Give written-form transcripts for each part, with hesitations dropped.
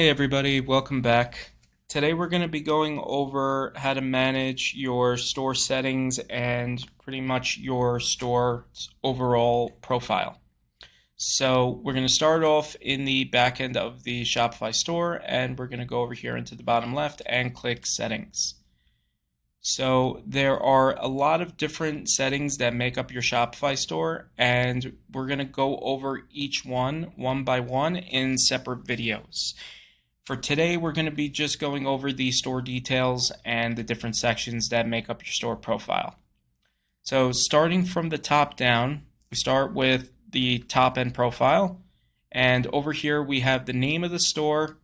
Hey everybody, welcome back. Today we're going to be going over how to manage your store settings and pretty much your store's overall profile. So we're going to start off in the back end of the Shopify store, and we're going to go over here into the bottom left and click settings. So there are a lot of different settings that make up your Shopify store, and we're going to go over each one by one in separate videos. For today, we're going to be just going over the store details and the different sections that make up your store profile. So starting from the top down, we start with the top end profile. And over here, we have the name of the store,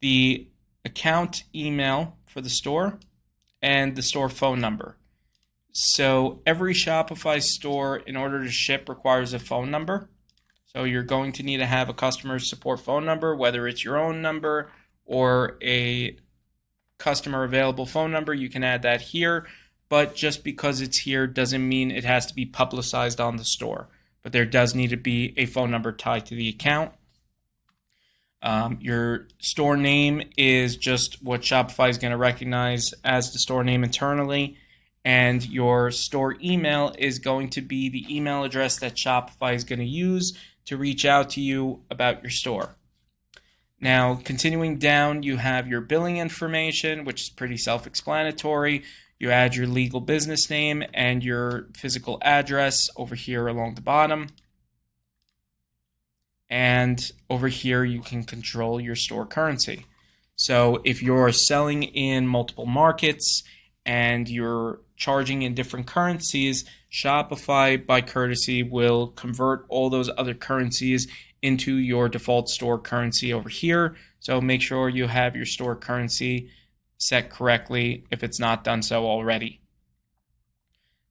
the account email for the store, and the store phone number. So every Shopify store, in order to ship, requires a phone number. So you're going to need to have a customer support phone number, whether it's your own number or a customer available phone number. You can add that here, but just because it's here doesn't mean it has to be publicized on the store. But there does need to be a phone number tied to the account. Your store name is just what Shopify is going to recognize as the store name internally. And your store email is going to be the email address that Shopify is going to use to reach out to you about your store. Now, continuing down, you have your billing information, which is pretty self-explanatory. You add your legal business name and your physical address over here along the bottom. And over here, you can control your store currency. So if you're selling in multiple markets and you're charging in different currencies, Shopify, by courtesy, will convert all those other currencies into your default store currency over here. So make sure you have your store currency set correctly if it's not done so already.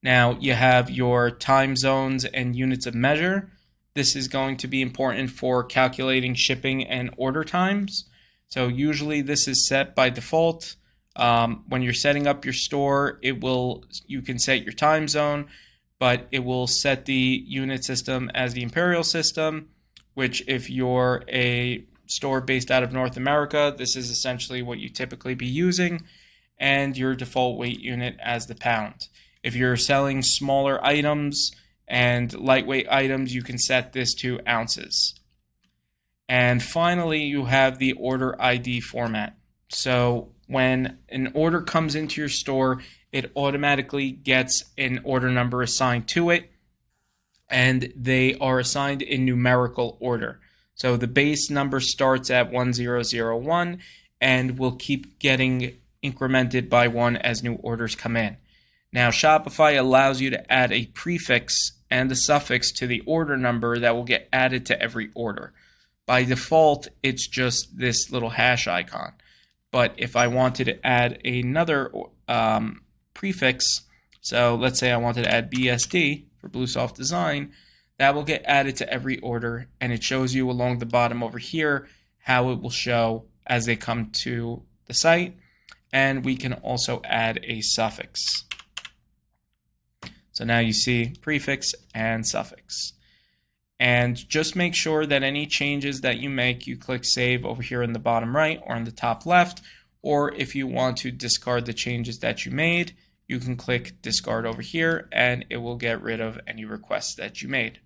Now you have your time zones and units of measure. This is going to be important for calculating shipping and order times. So usually this is set by default. When you're setting up your store, you can set your time zone, but it will set the unit system as the imperial system, which if you're a store based out of North America, this is essentially what you typically be using, and your default weight unit as the pound. If you're selling smaller items and lightweight items, you can set this to ounces. And finally, you have the order ID format. So when an order comes into your store, it automatically gets an order number assigned to it, and they are assigned in numerical order. So the base number starts at 1001 and will keep getting incremented by one as new orders come in. Now, Shopify allows you to add a prefix and a suffix to the order number that will get added to every order. By default, it's just this little hash icon. But if I wanted to add another prefix, so let's say I wanted to add BSD for Bluesoft Design, that will get added to every order, and it shows you along the bottom over here how it will show as they come to the site. And we can also add a suffix. So now you see prefix and suffix. And just make sure that any changes that you make, you click save over here in the bottom right or in the top left. Or if you want to discard the changes that you made, you can click discard over here and it will get rid of any requests that you made.